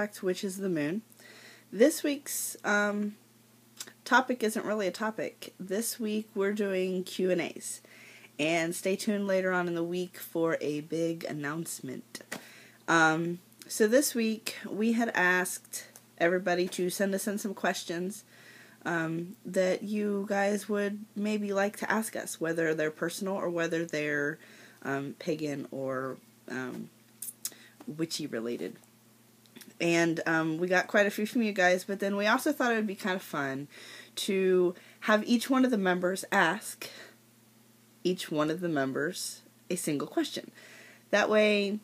back to Witches of the Moon. This week's topic isn't really a topic. This week we're doing Q&As. And stay tuned later on in the week for a big announcement. So this week we had asked everybody to send us in some questions that you guys would maybe like to ask us, whether they're personal or whether they're pagan or witchy related. And we got quite a few from you guys, but then we also thought it would be kind of fun to have each one of the members ask each one of the members a single question. That way,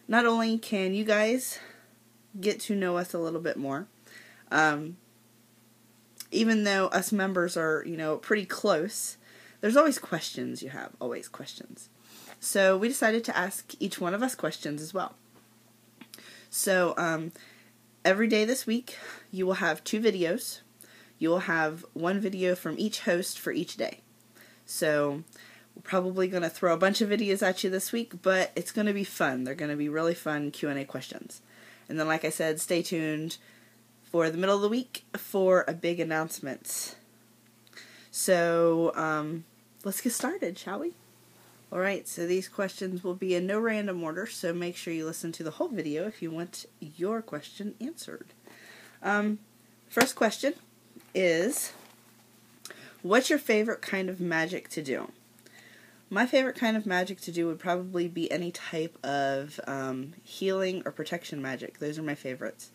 not only can you guys get to know us a little bit more, even though us members are, pretty close, there's always questions you have, always questions. So we decided to ask each one of us questions as well. So every day this week, you will have 2 videos. You will have 1 video from each host for each day. So we're probably going to throw a bunch of videos at you this week, but it's going to be fun. They're going to be really fun Q&A questions. And then, like I said, stay tuned for the middle of the week for a big announcement. So let's get started, shall we? Alright, so these questions will be in no random order, so make sure you listen to the whole video if you want your question answered. First question is, what's your favorite kind of magic to do? My favorite kind of magic to do would probably be any type of healing or protection magic. Those are my favorites.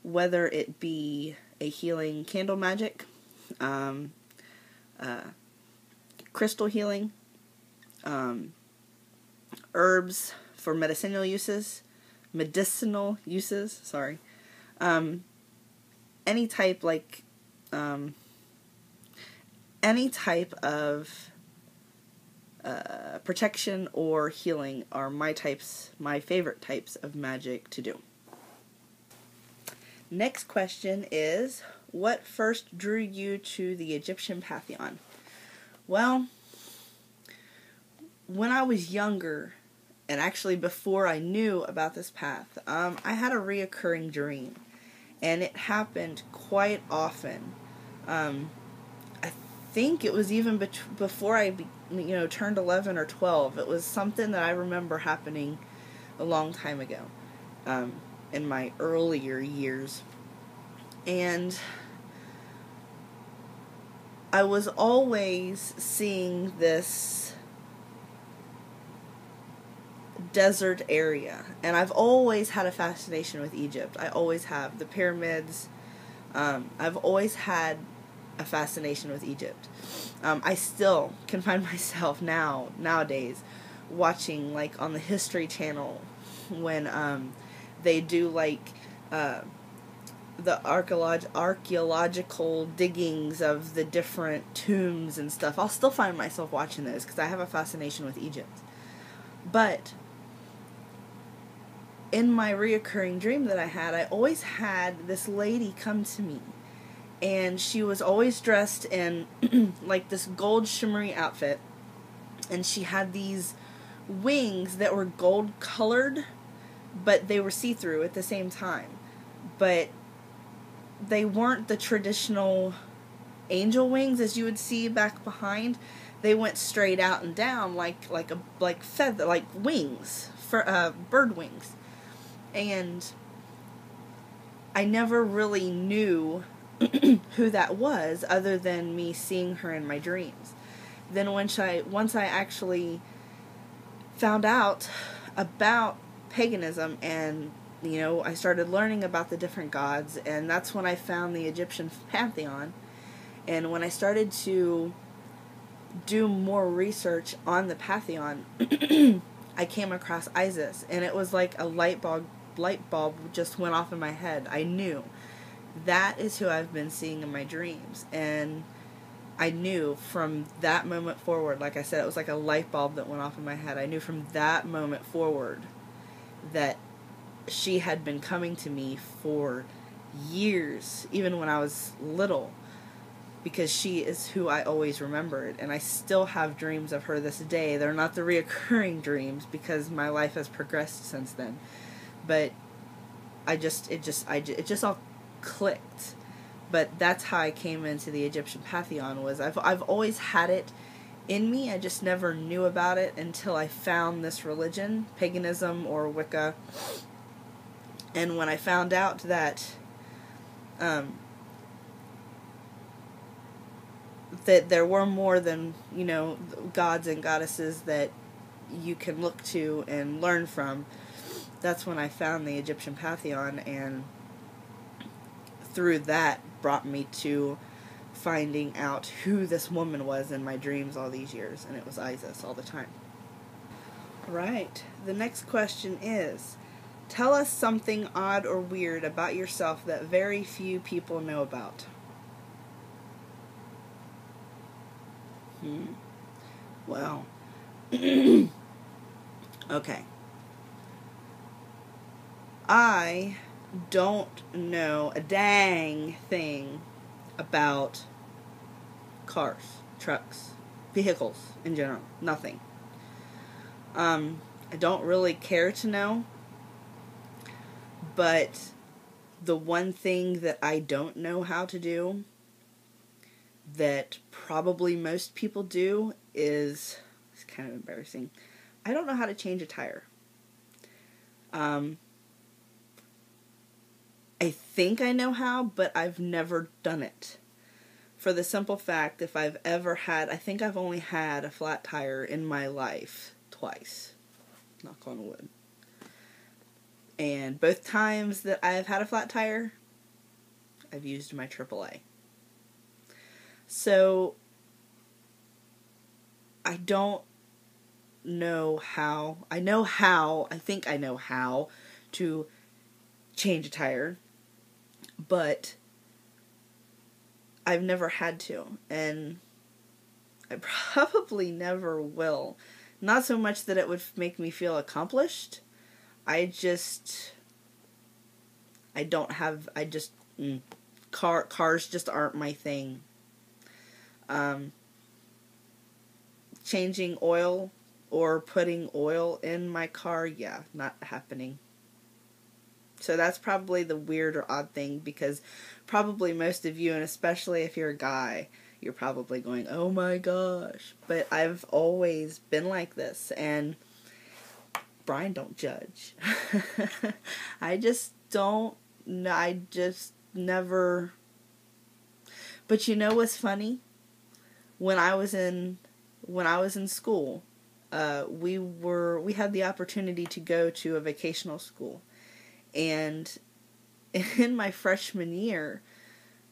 Whether it be a healing candle magic, crystal healing, herbs for medicinal uses, any type of protection or healing are my favorite types of magic to do. Next question is, what first drew you to the Egyptian pantheon? Well, when I was younger, and actually before I knew about this path, I had a reoccurring dream, and it happened quite often. I think it was even before I turned 11 or 12. It was something that I remember happening a long time ago, in my earlier years. And I was always seeing this desert area, and I've always had a fascination with Egypt. I always have. The pyramids, I've always had a fascination with Egypt. I still can find myself nowadays watching, like, on the History Channel when they do the archaeological diggings of the different tombs and stuff. I'll still find myself watching those because I have a fascination with Egypt. But in my reoccurring dream that I had, I always had this lady come to me. And she was always dressed in like this gold shimmery outfit. And she had these wings that were gold colored, but they were see-through at the same time. But they weren't the traditional angel wings as you would see back behind. They went straight out and down like feather, like wings, for bird wings. And I never really knew who that was, other than me seeing her in my dreams. Then once I actually found out about paganism, and I started learning about the different gods, and that's when I found the Egyptian pantheon. And when I started to do more research on the pantheon, I came across Isis, and it was like a light bulb just went off in my head. I knew that is who I've been seeing in my dreams. And I knew from that moment forward, like I said, it was like a light bulb that went off in my head. I knew from that moment forward that she had been coming to me for years, even when I was little, because she is who I always remembered. And I still have dreams of her this day. They're not the reoccurring dreams because my life has progressed since then. But it just all clicked. But that's how I came into the Egyptian Pantheon. Was I've always had it in me. I just never knew about it until I found this religion, paganism or Wicca. And when I found out that that there were more than, gods and goddesses that you can look to and learn from, that's when I found the Egyptian Pantheon, and through that brought me to finding out who this woman was in my dreams all these years, and it was Isis all the time. Right. The next question is, tell us something odd or weird about yourself that very few people know about. Well, okay. I don't know a dang thing about cars, trucks, vehicles in general. Nothing. I don't really care to know, but the one thing that I don't know how to do that probably most people do is, it's kind of embarrassing, I don't know how to change a tire. I think I know how, but I've never done it. For the simple fact, I think I've only had a flat tire in my life twice. Knock on wood. And both times that I've had a flat tire, I've used my AAA. So, I don't know how. I think I know how to change a tire, but I've never had to, and I probably never will. Not so much that it would make me feel accomplished. Cars just aren't my thing. Changing oil or putting oil in my car, yeah, not happening. So that's probably the weird or odd thing, because probably most of you, and especially if you're a guy, you're probably going, oh my gosh. But I've always been like this, and Brian, don't judge. I just don't, I just never. But you know what's funny? When I was in school, we had the opportunity to go to a vocational school. And in my freshman year,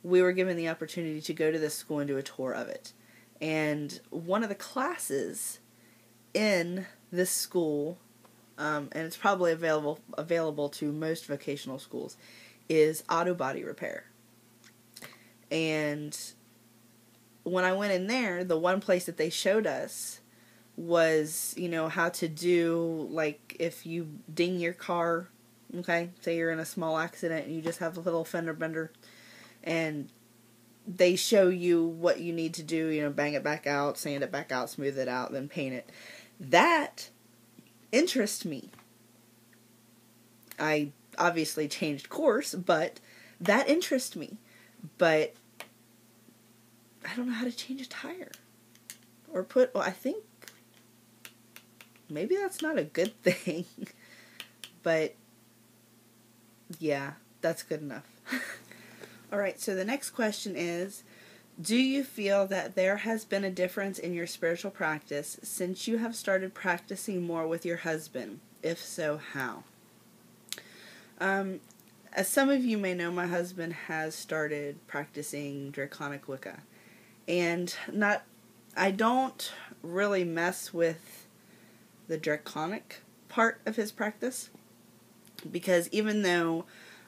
we were given the opportunity to go to this school and do a tour of it. And one of the classes in this school, and it's probably available to most vocational schools, is auto body repair. And when I went in there, the one place that they showed us was, how to do, like, if you ding your car. Okay, say you're in a small accident and you just have a little fender bender, and they show you what you need to do, bang it back out, sand it back out, smooth it out, then paint it. That interests me. I obviously changed course, but that interests me. But I don't know how to change a tire. I think maybe that's not a good thing. But yeah, that's good enough. Alright, so the next question is, do you feel that there has been a difference in your spiritual practice since you have started practicing more with your husband? If so, how? As some of you may know, my husband has started practicing Draconic Wicca. And I don't really mess with the Draconic part of his practice, because even though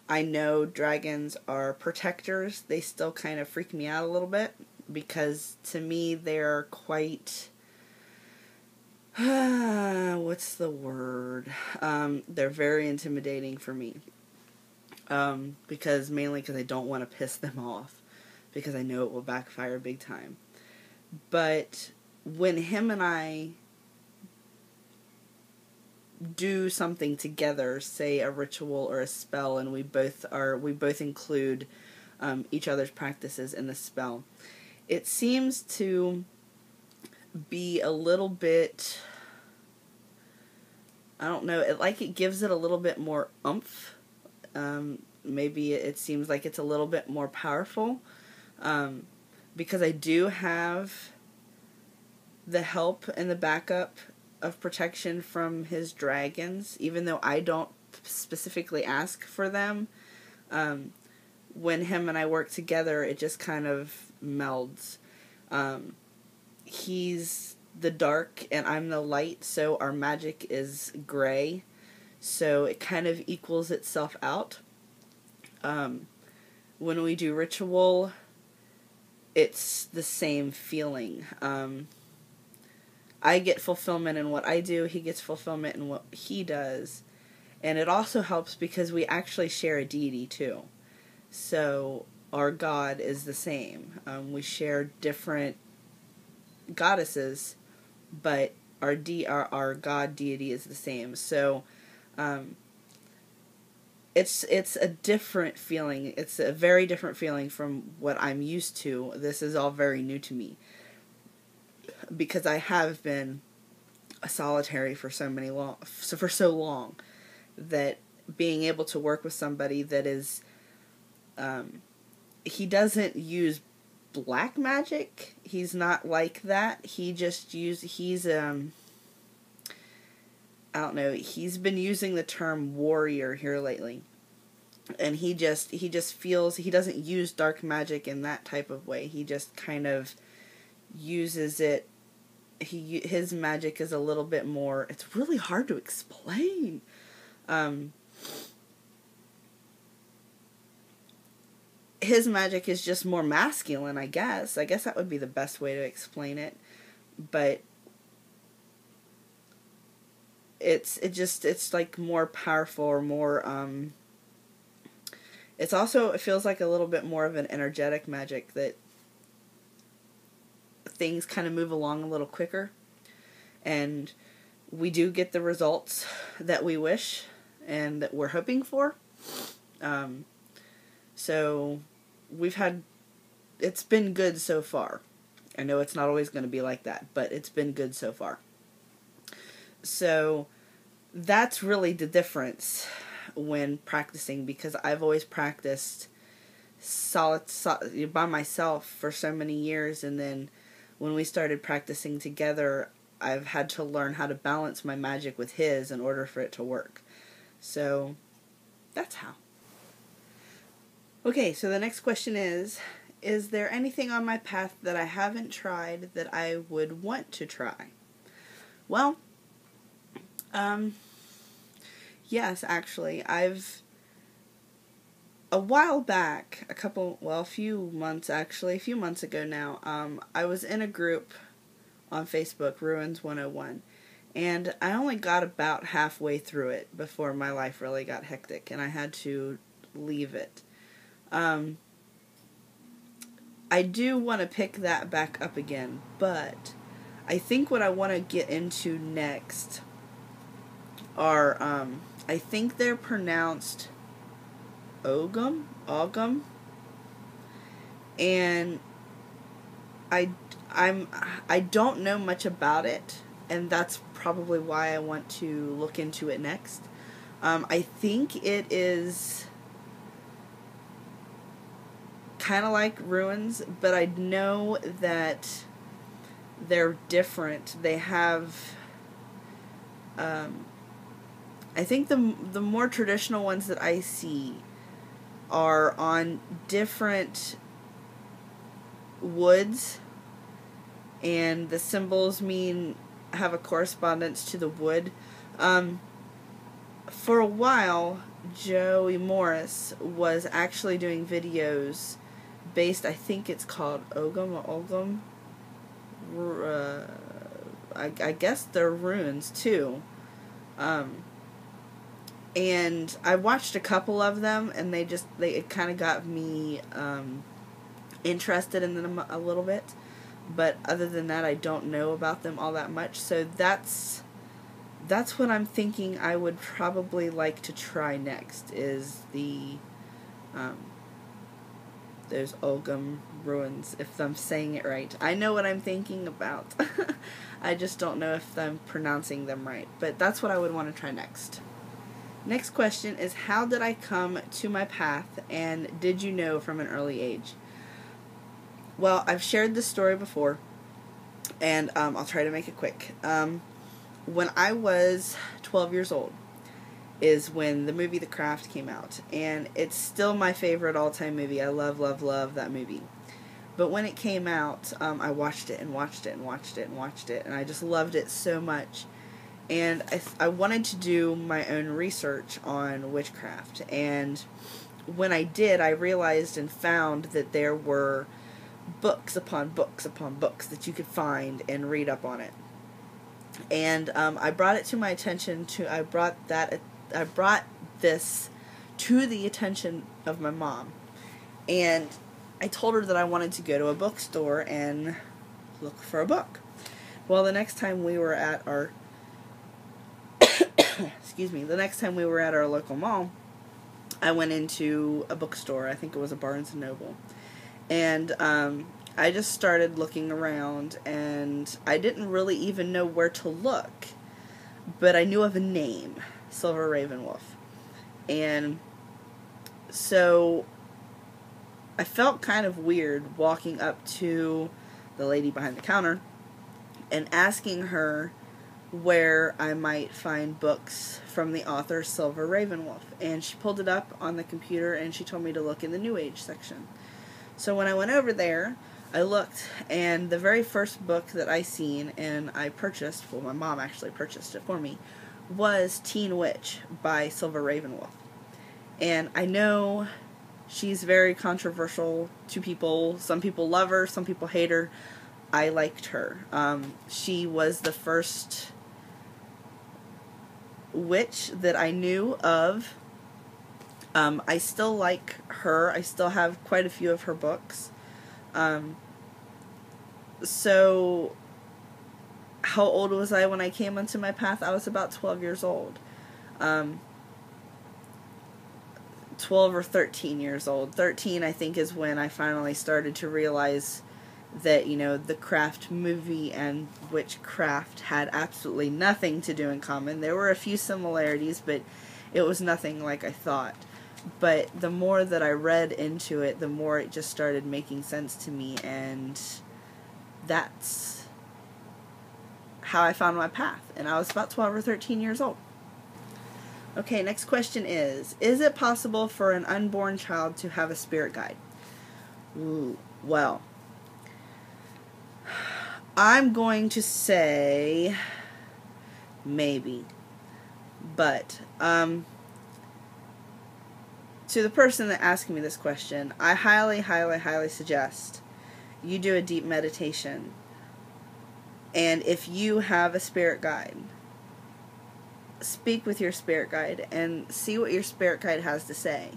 I know dragons are protectors, they still kind of freak me out a little bit, because to me they're quite, what's the word? They're very intimidating for me. Mainly because I don't want to piss them off, because I know it will backfire big time. But when him and I do something together, say a ritual or a spell, and we both include each other's practices in the spell, it seems to be a little bit, I don't know, it gives it a little bit more oomph. Maybe it seems like it's a little bit more powerful, because I do have the help and the backup of protection from his dragons, even though I don't specifically ask for them. When him and I work together, it just kind of melds. He's the dark and I'm the light, so our magic is gray, so it kind of equals itself out. When we do ritual, it's the same feeling. I get fulfillment in what I do, he gets fulfillment in what he does, and it also helps because we actually share a deity too. So our God is the same. We share different goddesses, but our God deity is the same. So it's a different feeling. It's a very different feeling from what I'm used to. This is all very new to me, because I have been a solitary for so long, that being able to work with somebody that is, he doesn't use black magic. He's not like that. He's I don't know, he's been using the term warrior here lately. And he just feels, he doesn't use dark magic in that type of way. He just kind of uses it. His magic is a little bit more, it's really hard to explain. His magic is just more masculine, I guess. I guess that would be the best way to explain it. But it's like more powerful, or more, it feels like a little bit more of an energetic magic, that things kind of move along a little quicker, and we do get the results that we wish and that we're hoping for. So it's been good so far. I know it's not always going to be like that, but it's been good so far. So that's really the difference when practicing, because I've always practiced by myself for so many years, and then when we started practicing together, I've had to learn how to balance my magic with his in order for it to work. So that's how. Okay, so the next question is there anything on my path that I haven't tried that I would want to try? Well, yes, actually. A while back, a few months ago now, I was in a group on Facebook, Ruins 101, and I only got about halfway through it before my life really got hectic, and I had to leave it. I do want to pick that back up again, but I think what I want to get into next are, I think they're pronounced Ogum, and I don't know much about it, and that's probably why I want to look into it next. I think it is kind of like ruins, but I know that they're different. They have, I think the more traditional ones that I see are on different woods, and the symbols have a correspondence to the wood. For a while, Joey Morris was actually doing videos based, I think it's called Ogum. I guess they're runes too. And I watched a couple of them, and it kind of got me interested in them a little bit. But other than that, I don't know about them all that much. So that's that's what I'm thinking I would probably like to try next, is those Olgum ruins, if I'm saying it right. I know what I'm thinking about. I just don't know if I'm pronouncing them right. But that's what I would want to try next. Next question is, how did I come to my path, and did you know from an early age? Well, I've shared this story before, and I'll try to make it quick. When I was 12 years old is when the movie The Craft came out, and it's still my favorite all-time movie. I love, love, love that movie. But when it came out, I watched it and watched it and watched it and watched it, and I just loved it so much. And I wanted to do my own research on witchcraft, and when I did, I realized and found that there were books upon books upon books that you could find and read up on it. And I brought it to my attention I brought this to the attention of my mom, and I told her that I wanted to go to a bookstore and look for a book. Well, the next time we were at our the next time we were at our local mall, I went into a bookstore. I think it was a Barnes & Noble. And I just started looking around, and I didn't really even know where to look. But I knew of a name, Silver Ravenwolf. And so I felt kind of weird walking up to the lady behind the counter and asking her where I might find books from the author Silver Ravenwolf. And she pulled it up on the computer, and she told me to look in the New Age section. So when I went over there, I looked, and the very first book that I seen and I purchased, well, my mom actually purchased it for me, was Teen Witch by Silver Ravenwolf. And I know she's very controversial to people. Some people love her, some people hate her. I liked her. She was the first witch that I knew of. I still like her. I still have quite a few of her books. So, how old was I when I came onto my path? I was about 12 years old. 12 or 13 years old. 13, I think, is when I finally started to realize that, the Craft movie and witchcraft had absolutely nothing to do in common. There were a few similarities, but it was nothing like I thought. But the more that I read into it, the more it just started making sense to me, and that's how I found my path. And I was about 12 or 13 years old. Okay, next question is it possible for an unborn child to have a spirit guide? Ooh, well, I'm going to say maybe. But, to the person that asked me this question, I highly, highly, highly suggest you do a deep meditation. And if you have a spirit guide, speak with your spirit guide and see what your spirit guide has to say.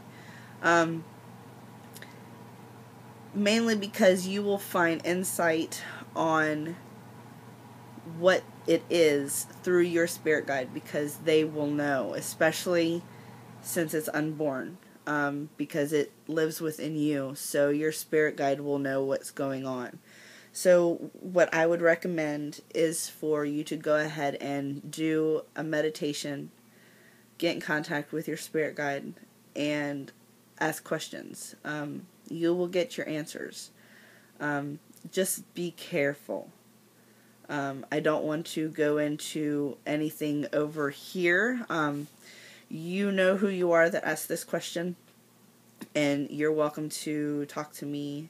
Mainly because you will find insight on what it is through your spirit guide, because they will know, especially since it's unborn, because it lives within you, so your spirit guide will know what's going on. So what I would recommend is for you to go ahead and do a meditation, get in contact with your spirit guide, and ask questions. You will get your answers. Just be careful. I don't want to go into anything over here. You know who you are that asked this question, and you're welcome to talk to me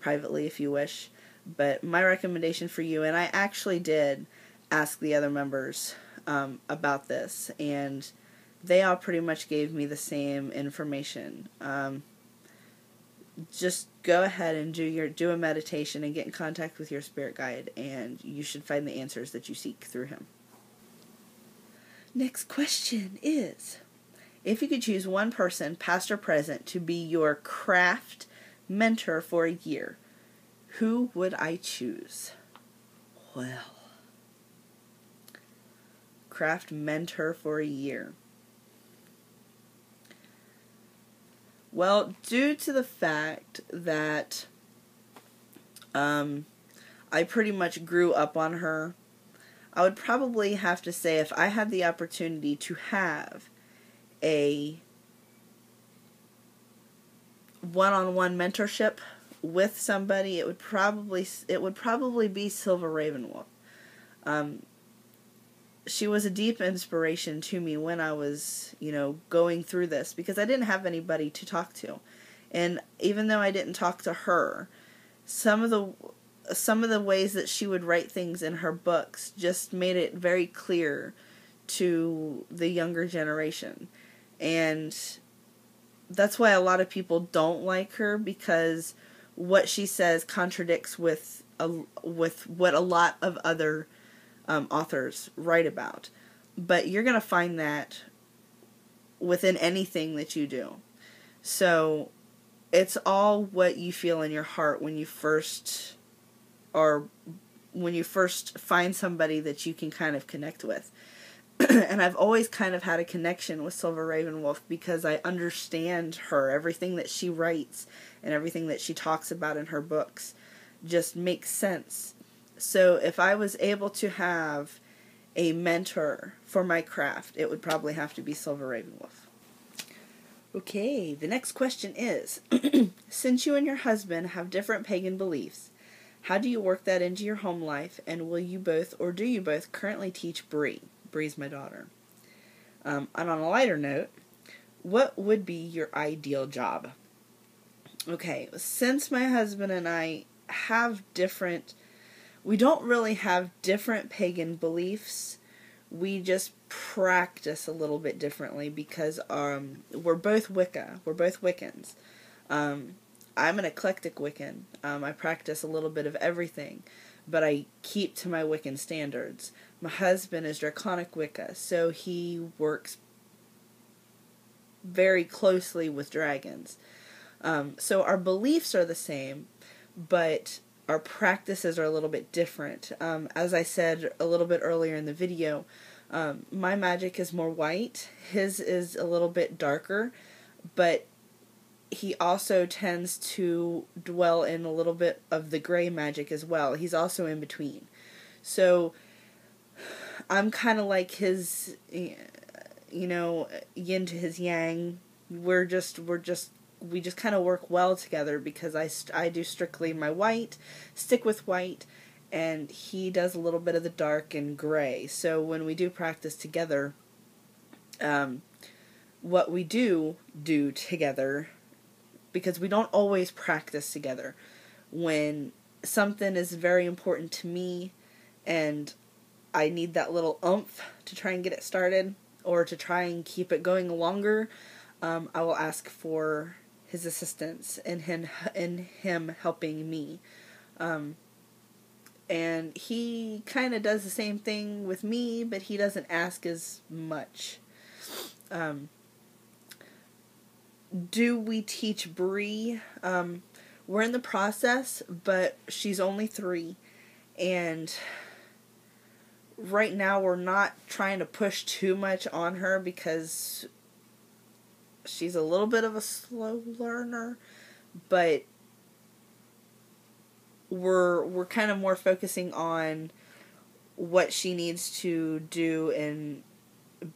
privately if you wish. But my recommendation for you, and I actually did ask the other members about this, and they all pretty much gave me the same information. Just go ahead and do a meditation and get in contact with your spirit guide, and you should find the answers that you seek through him. Next question is, if you could choose one person, past or present, to be your craft mentor for a year, who would I choose? Well, craft mentor for a year? Well, due to the fact that I pretty much grew up on her, I would probably have to say if I had the opportunity to have a one-on-one mentorship with somebody, it would probably be Silver Ravenwolf. She was a deep inspiration to me when I was, going through this, because I didn't have anybody to talk to. And even though I didn't talk to her, some of the ways that she would write things in her books just made it very clear to the younger generation. And that's why a lot of people don't like her, because what she says contradicts with what a lot of other authors write about. But you're going to find that within anything that you do. So it's all what you feel in your heart when you first find somebody that you can kind of connect with. And I've always kind of had a connection with Silver Ravenwolf because I understand her. Everything that she writes and everything that she talks about in her books just makes sense. So if I was able to have a mentor for my craft, it would probably have to be Silver Ravenwolf. Okay, the next question is, since you and your husband have different pagan beliefs, how do you work that into your home life, and will you both, or do you both, currently teach Bree? Bree's my daughter. And on a lighter note, what would be your ideal job? Okay, since my husband and I have we don't really have different pagan beliefs. We just practice a little bit differently because we're both Wicca. We're both Wiccans. I'm an eclectic Wiccan. I practice a little bit of everything, but I keep to my Wiccan standards. My husband is Draconic Wicca, so he works very closely with dragons. So our beliefs are the same, but our practices are a little bit different. As I said a little bit earlier in the video, my magic is more white. His is a little bit darker, but he also tends to dwell in a little bit of the gray magic as well. He's also in between. So I'm kind of like his, yin to his yang. We just kind of work well together because I do strictly my white, stick with white, and he does a little bit of the dark and gray. So when we do practice together, what we do together, because we don't always practice together, when something is very important to me and I need that little oomph to try and get it started or to try and keep it going longer, I will ask for his assistance and him helping me. And he kind of does the same thing with me, but he doesn't ask as much. Do we teach Bree? We're in the process, but she's only 3, and right now we're not trying to push too much on her because she's a little bit of a slow learner, but we're kind of more focusing on what she needs to do and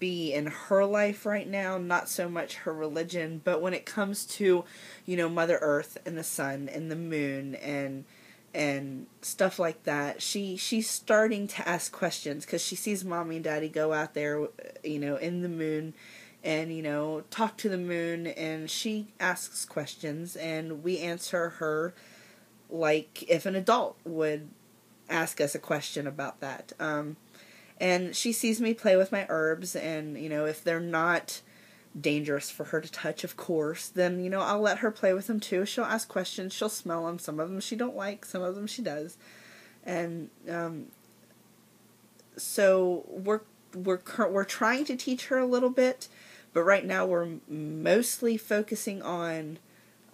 be in her life right now, not so much her religion. But when it comes to, Mother Earth and the sun and the moon and stuff like that, she's starting to ask questions because she sees Mommy and Daddy go out there, in the moon and, talk to the moon, and she asks questions and we answer her like if an adult would ask us a question about that. And she sees me play with my herbs, and, if they're not dangerous for her to touch, of course, then, I'll let her play with them too. She'll ask questions, she'll smell them. Some of them she don't like, some of them she does. And, so we're trying to teach her a little bit, but right now we're mostly focusing on,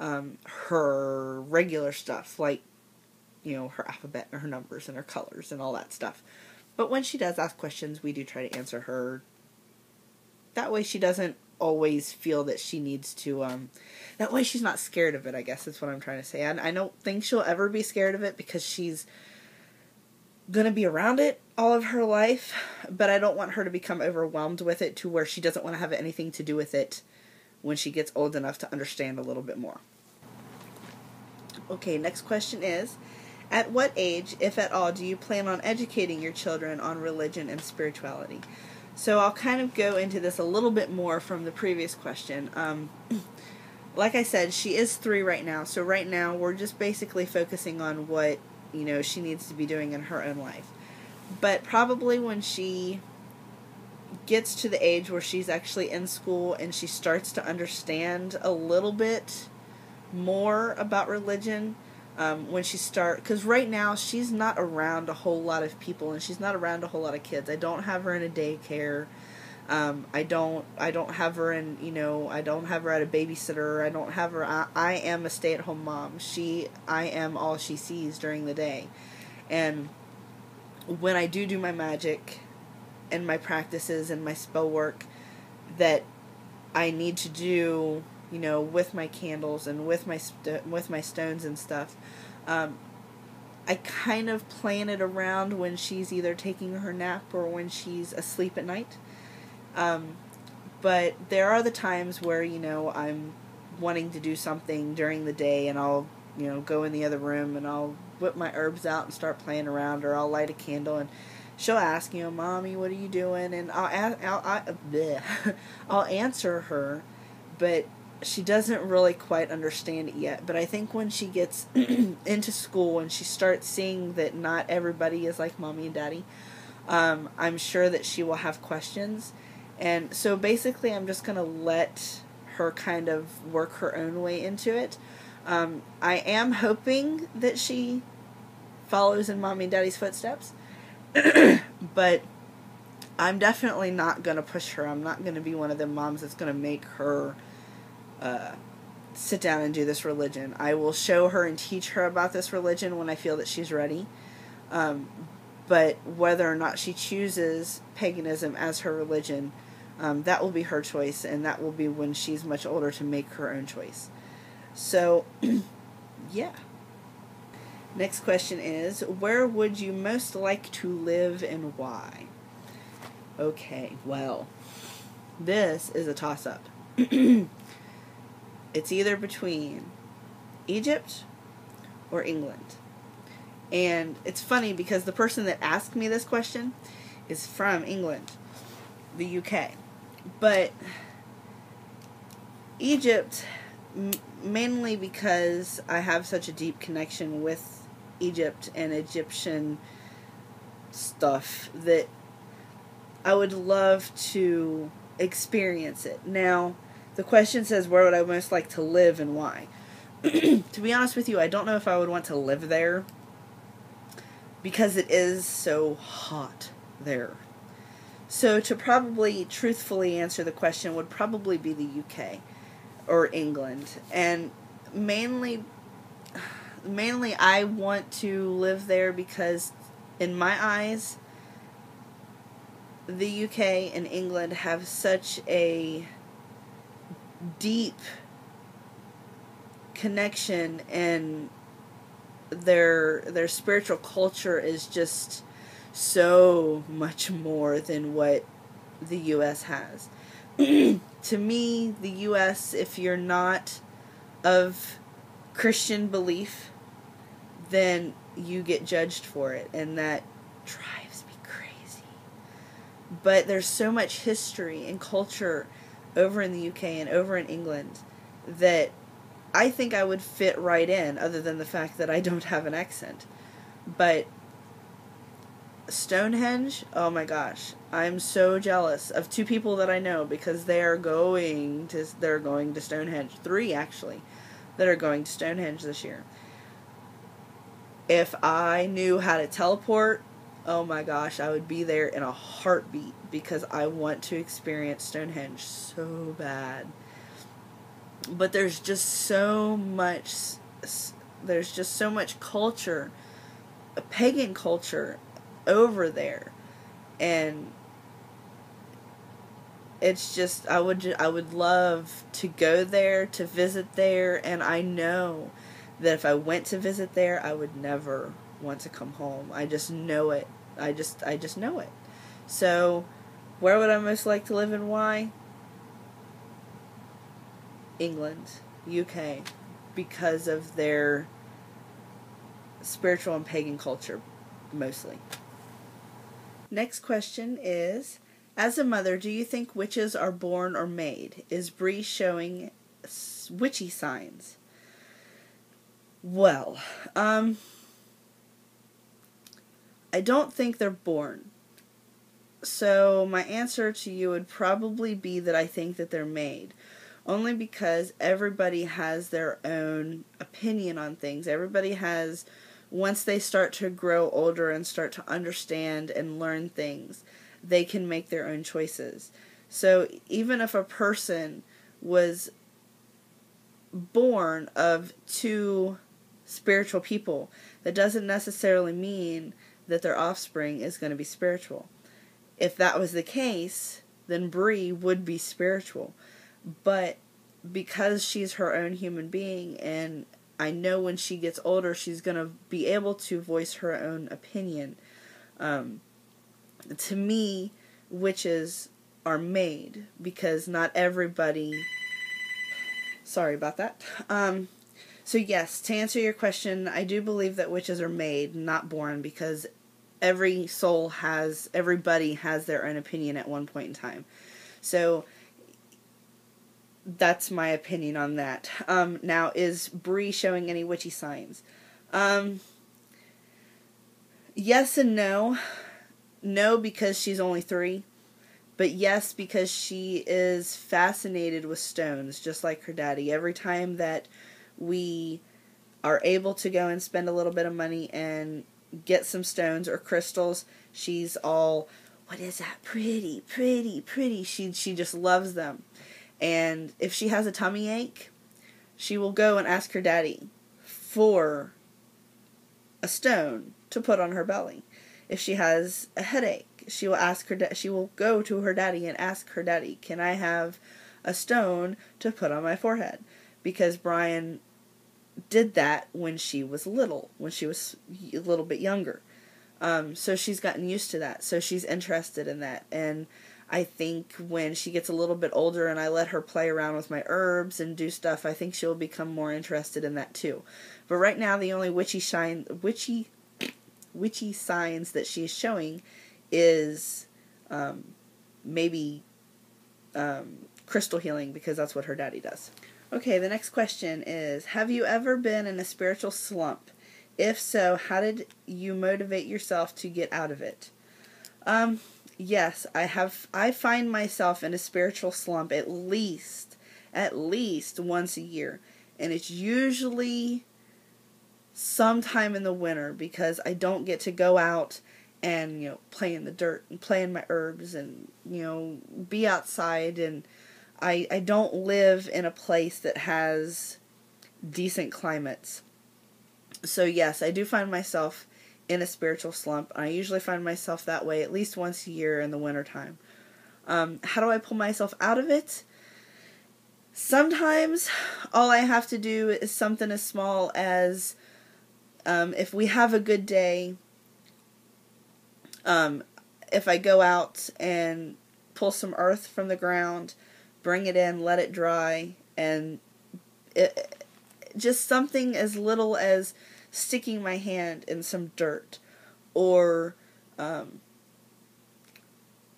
her regular stuff, like, her alphabet and her numbers and her colors and all that stuff. But when she does ask questions, we do try to answer her. That way she doesn't always feel that she needs to, that way she's not scared of it, I guess is what I'm trying to say. I don't think she'll ever be scared of it because she's going to be around it all of her life, but I don't want her to become overwhelmed with it to where she doesn't want to have anything to do with it when she gets old enough to understand a little bit more. Okay, next question is, at what age, if at all, do you plan on educating your children on religion and spirituality? So I'll kind of go into this a little bit more from the previous question. Like I said, she is 3 right now, so right now we're just basically focusing on what, she needs to be doing in her own life. But probably when she gets to the age where she's actually in school and she starts to understand a little bit more about religion, because right now she's not around a whole lot of people and she's not around a whole lot of kids. I don't have her in a daycare. I don't have her in, I don't have her at a babysitter. I don't have her, I am a stay-at-home mom. I am all she sees during the day. And when I do my magic and my practices and my spell work that I need to do, with my candles and with my stones and stuff, I kind of plan it around when she's either taking her nap or when she's asleep at night. But there are the times where, I'm wanting to do something during the day and I'll, go in the other room and I'll whip my herbs out and start playing around, or I'll light a candle and she'll ask, Mommy, what are you doing? And I'll answer her, but she doesn't really quite understand it yet. But I think when she gets into school and she starts seeing that not everybody is like Mommy and Daddy, I'm sure that she will have questions. And so basically I'm just going to let her kind of work her own way into it. I am hoping that she follows in Mommy and Daddy's footsteps. But I'm definitely not going to push her. I'm not going to be one of them moms that's going to make her sit down and do this religion. I will show her and teach her about this religion when I feel that she's ready. But whether or not she chooses paganism as her religion, that will be her choice, and that will be when she's much older to make her own choice. So, yeah. Next question is, where would you most like to live and why? Okay, well, this is a toss-up. It's either between Egypt or England. And it's funny because the person that asked me this question is from England, the UK. But Egypt, mainly because I have such a deep connection with Egypt and Egyptian stuff that I would love to experience it. Now, the question says, where would I most like to live and why? To be honest with you, I don't know if I would want to live there because it is so hot there. So to probably truthfully answer the question would probably be the UK or England. And mainly I want to live there because in my eyes, the UK and England have such a deep connection, and their spiritual culture is just so much more than what the US has. To me, the US, if you're not of Christian belief, then you get judged for it, and that drives me crazy. But there's so much history and culture over in the UK and over in England that I think I would fit right in, other than the fact that I don't have an accent. But Stonehenge, oh my gosh, I'm so jealous of 2 people that I know because they're going to Stonehenge. 3 actually that are going to Stonehenge this year. If I knew how to teleport, oh my gosh, I would be there in a heartbeat because I want to experience Stonehenge so bad. But there's just so much culture, pagan culture over there And it's just, I would love to go there, to visit there, and I know that if I went to visit there, I would never want to come home. I just know it. I just know it. So, where would I most like to live and why? England, UK, because of their spiritual and pagan culture, mostly. Next question is, as a mother, do you think witches are born or made? Is Bree showing witchy signs? Well, I don't think they're born. So my answer to you would probably be that I think that they're made. Only because everybody has their own opinion on things. Everybody has, once they start to grow older and start to understand and learn things, they can make their own choices. So even if a person was born of two spiritual people, that doesn't necessarily mean that their offspring is going to be spiritual. If that was the case, then Bree would be spiritual. But because she's her own human being, and I know when she gets older she's going to be able to voice her own opinion, to me, witches are made, because not everybody... Sorry about that. So yes, to answer your question, I do believe that witches are made, not born, because everybody has their own opinion at one point in time. So that's my opinion on that. Now, is Bree showing any witchy signs? Yes and no. No, because she's only 3. But yes, because she is fascinated with stones, just like her daddy. Every time that we are able to go and spend a little bit of money and get some stones or crystals, she's all, what is that? Pretty, pretty, pretty. She just loves them. And if she has a tummy ache, she will go and ask her daddy for a stone to put on her belly. If she has a headache, she will go to her daddy and ask her daddy, can I have a stone to put on my forehead? Because Brian did that when she was little, when she was a little bit younger. So she's gotten used to that. So she's interested in that. And I think when she gets a little bit older and I let her play around with my herbs and do stuff, I think she'll become more interested in that too. But right now, the only witchy signs that she's showing is maybe crystal healing, because that's what her daddy does. Okay, the next question is, have you ever been in a spiritual slump? If so, how did you motivate yourself to get out of it? Yes, I have. I find myself in a spiritual slump at least once a year. And it's usually sometime in the winter, because I don't get to go out and, play in the dirt and play in my herbs and, be outside. And I don't live in a place that has decent climates. So yes, I do find myself in a spiritual slump. I usually find myself that way at least once a year in the wintertime. How do I pull myself out of it? Sometimes all I have to do is something as small as, if we have a good day, if I go out and pull some earth from the ground, bring it in, let it dry, and just something as little as sticking my hand in some dirt, or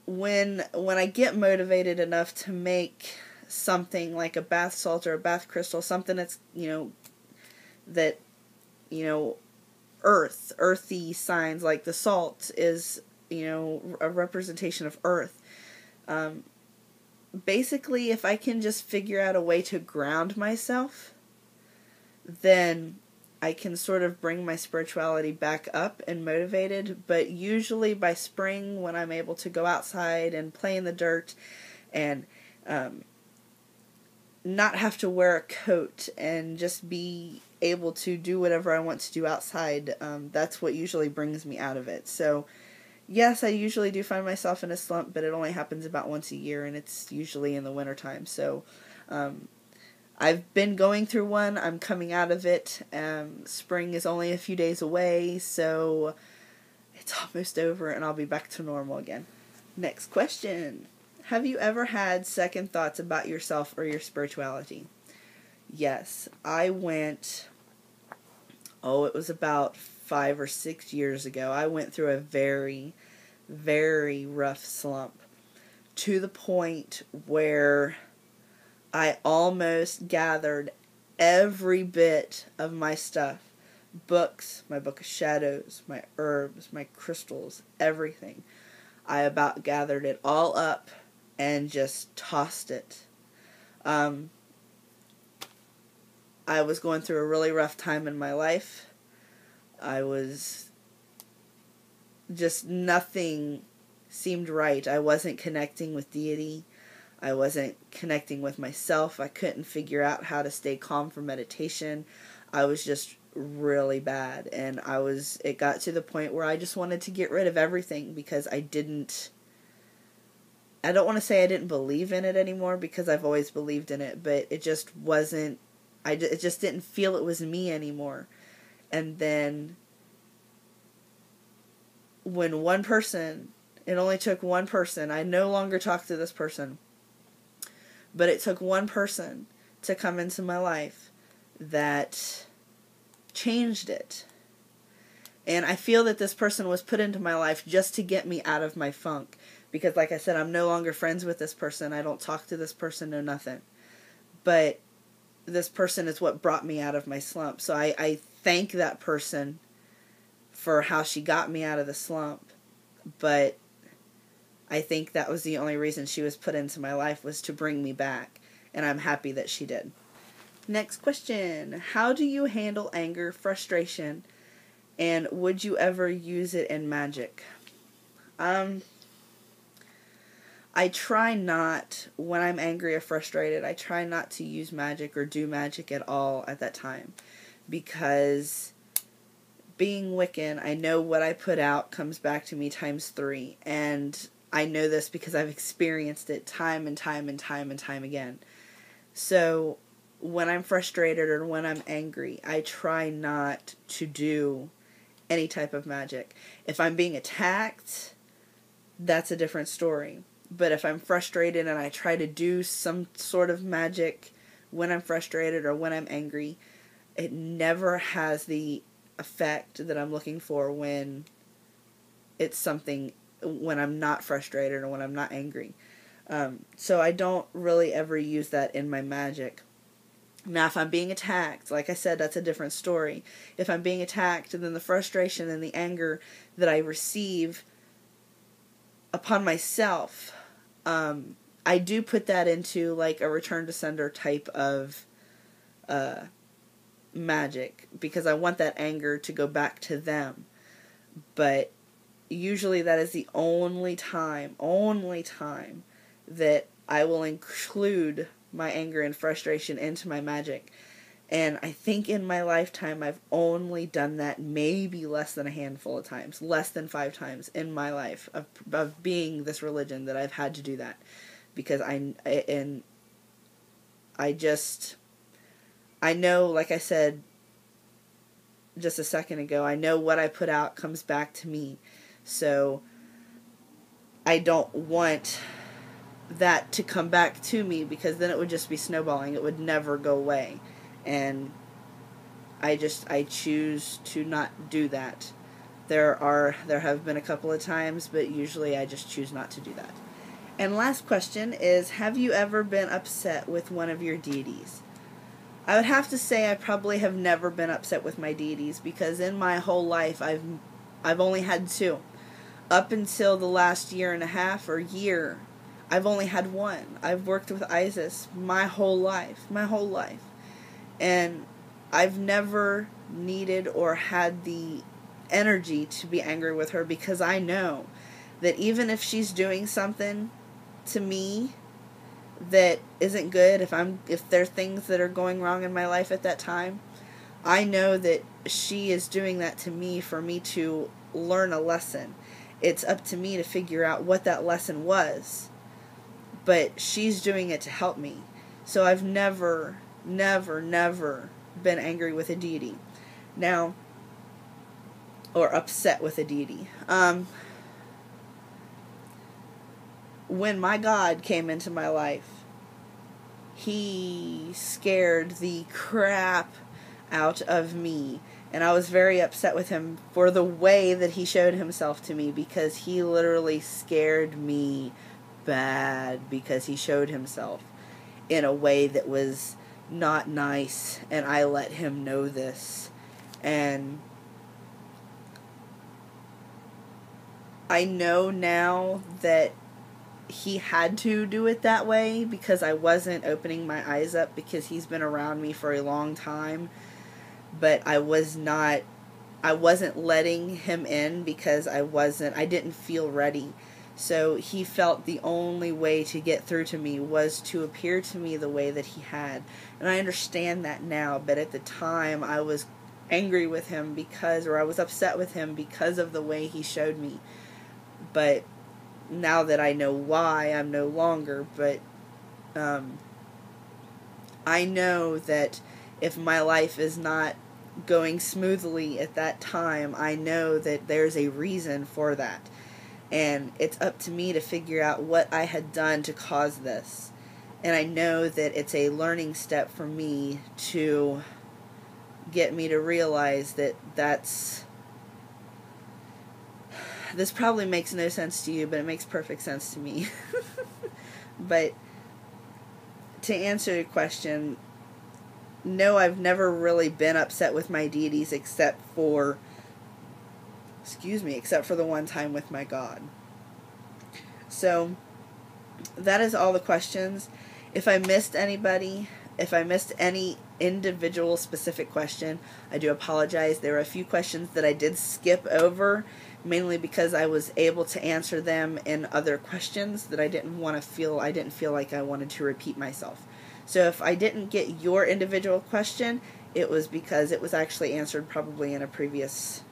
when I get motivated enough to make something like a bath salt or a bath crystal, something that's earthy signs, like the salt is a representation of earth. Basically, if I can just figure out a way to ground myself, then I can sort of bring my spirituality back up and motivated. But usually by spring, when I'm able to go outside and play in the dirt and not have to wear a coat and just be able to do whatever I want to do outside, that's what usually brings me out of it. So Yes, I usually do find myself in a slump, but it only happens about once a year, and it's usually in the wintertime. So, I've been going through one. I'm coming out of it. Spring is only a few days away, so it's almost over, and I'll be back to normal again. Next question. Have you ever had second thoughts about yourself or your spirituality? Yes, I went, it was about 5 or 6 years ago. I went through a very, very rough slump to the point where I almost gathered every bit of my stuff. Books, my book of shadows, my herbs, my crystals, everything. I about gathered it all up and just tossed it. I was going through a really rough time in my life. Nothing seemed right. I wasn't connecting with deity. I wasn't connecting with myself. I couldn't figure out how to stay calm for meditation. I was just really bad. And it got to the point where I just wanted to get rid of everything because I don't want to say I didn't believe in it anymore because I've always believed in it, but it just wasn't, it just didn't feel it was me anymore. And then when one person, it only took one person, I no longer talk to this person, but it took one person to come into my life that changed it. And I feel that this person was put into my life just to get me out of my funk. Because like I said, I'm no longer friends with this person. I don't talk to this person, no nothing. But this person is what brought me out of my slump. So I thank that person for how she got me out of the slump. But I think that was the only reason she was put into my life, was to bring me back. And I'm happy that she did. Next question. How do you handle anger, frustration, and would you ever use it in magic? I try not, when I'm angry or frustrated, I try not to use magic or do magic at all at that time. Because being Wiccan, I know what I put out comes back to me times 3. And I know this because I've experienced it time and time and time and time again. So when I'm frustrated or when I'm angry, I try not to do any type of magic. If I'm being attacked, that's a different story. But if I'm frustrated and I try to do some sort of magic when I'm frustrated or when I'm angry, it never has the effect that I'm looking for when it's something, when I'm not frustrated or when I'm not angry. So I don't really ever use that in my magic. Now, if I'm being attacked, like I said, that's a different story. If I'm being attacked, then the frustration and the anger that I receive upon myself, I do put that into like a return to sender type of magic, because I want that anger to go back to them. But usually that is the only time that I will include my anger and frustration into my magic. And I think in my lifetime I've only done that maybe less than a handful of times, less than 5 times in my life of being this religion that I've had to do that. Because I know, like I said just a second ago, I know what I put out comes back to me. So I don't want that to come back to me, because then it would just be snowballing. It would never go away. And I choose to not do that. There have been a couple of times, but usually I just choose not to do that. And last question is, have you ever been upset with one of your deities? I would have to say I probably have never been upset with my deities, because in my whole life I've only had 2. Up until the last year and a half or year, I've only had 1. I've worked with Isis my whole life. And I've never needed or had the energy to be angry with her, because I know that even if she's doing something to me that isn't good, if there are things that are going wrong in my life at that time, I know that she is doing that to me for me to learn a lesson. it's up to me to figure out what that lesson was. But she's doing it to help me. So I've never been angry with a deity. Now, or upset with a deity. When my God came into my life, he scared the crap out of me. And I was very upset with him for the way that he showed himself to me, because he literally scared me bad, because he showed himself in a way that was not nice, and I let him know this. And I know now that he had to do it that way, because I wasn't opening my eyes up, because he's been around me for a long time, but I wasn't letting him in, because I didn't feel ready. So he felt the only way to get through to me was to appear to me the way that he had. And I understand that now, but at the time I was angry with him I was upset with him because of the way he showed me. But now that I know why, I'm no longer. But I know that if my life is not going smoothly at that time, I know that there's a reason for that. And it's up to me to figure out what I had done to cause this. And I know that it's a learning step for me to get me to realize that this probably makes no sense to you, but it makes perfect sense to me. But to answer your question, no, I've never really been upset with my deities except for the one time with my God. So that is all the questions. If I missed anybody, if I missed any individual specific question, I do apologize. There were a few questions that I did skip over, mainly because I was able to answer them in other questions that I didn't feel like I wanted to repeat myself. So if I didn't get your individual question, it was because it was actually answered probably in a previous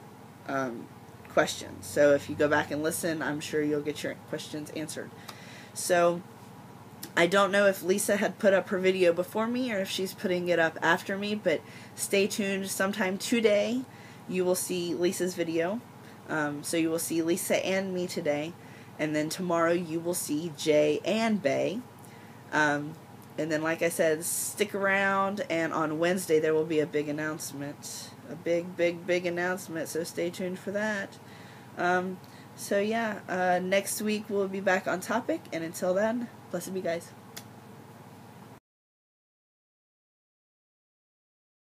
question. So if you go back and listen, I'm sure you'll get your questions answered. So I don't know if Lisa had put up her video before me or if she's putting it up after me, but stay tuned. Sometime today you will see Lisa's video. So you will see Lisa and me today, and then tomorrow you will see Jay and Bay. And then, like I said, stick around, and on Wednesday there will be a big announcement. A big announcement, so stay tuned for that. So yeah, next week we'll be back on topic, and until then, blessed be, guys.